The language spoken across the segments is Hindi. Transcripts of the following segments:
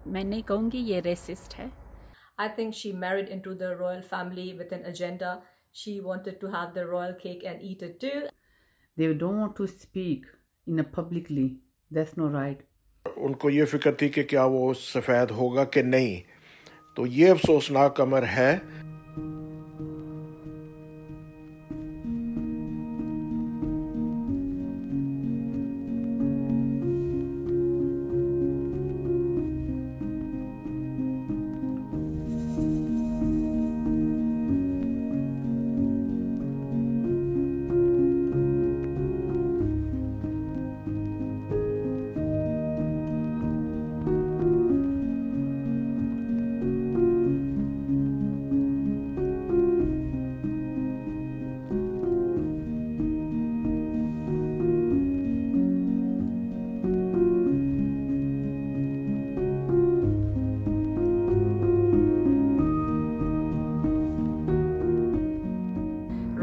मैं नहीं कहूँगी ये रेसिस्ट है। I think she married into the royal family with an agenda. She wanted to have the royal cake and eat it too. They don't want to speak in a publicly. That's not right. उनको ये फिक्र थी कि क्या वो सफ़ेद होगा कि नहीं, तो ये अफसोसनाक अमर है।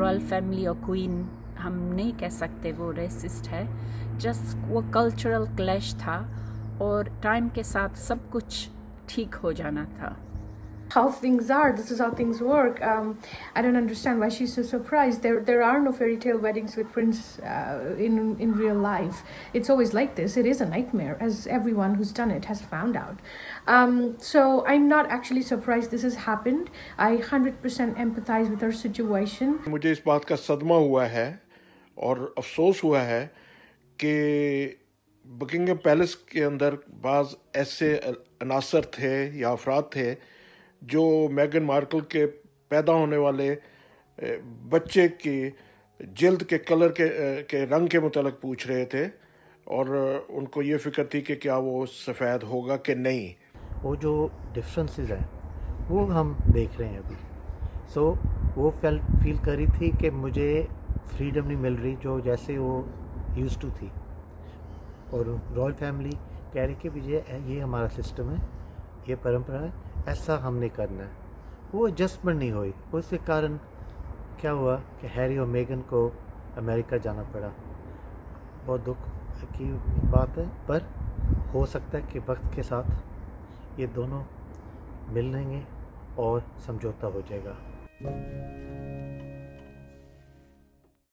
रॉयल फैमिली और क्वीन हम नहीं कह सकते वो रेसिस्ट है, जस्ट वो कल्चरल क्लैश था और टाइम के साथ सब कुछ ठीक हो जाना था। How things are, this is how things work. I don't understand why she's so surprised. There are no fairy tale weddings with prince in real life. It's always like this. It is a nightmare, as everyone who's done it has found out. So I'm not actually surprised this has happened. I 100% empathize with her situation. मुझे इस बात का सदमा हुआ है और अफसोस हुआ है कि बकिंगम पैलेस के अंदर बाज़ ऐसे अनासर थे या अफराद थे जो मेगन मार्कल के पैदा होने वाले बच्चे की जल्द के कलर के रंग के मुतालिक पूछ रहे थे और उनको ये फ़िक्र थी कि क्या वो सफ़ेद होगा कि नहीं। वो जो डिफरेंसेस हैं वो हम देख रहे हैं अभी। सो वो फील कर रही थी कि मुझे फ्रीडम नहीं मिल रही जो जैसे वो यूज्ड टू थी, और रॉयल फैमिली कह रही कि ये हमारा सिस्टम है, ये परंपरा है, ऐसा हमने करना है। वो एडजस्टमेंट नहीं हुई, उसके कारण क्या हुआ कि हैरी और मेगन को अमेरिका जाना पड़ा। बहुत दुख की बात है, पर हो सकता है कि वक्त के साथ ये दोनों मिल लेंगे और समझौता हो जाएगा।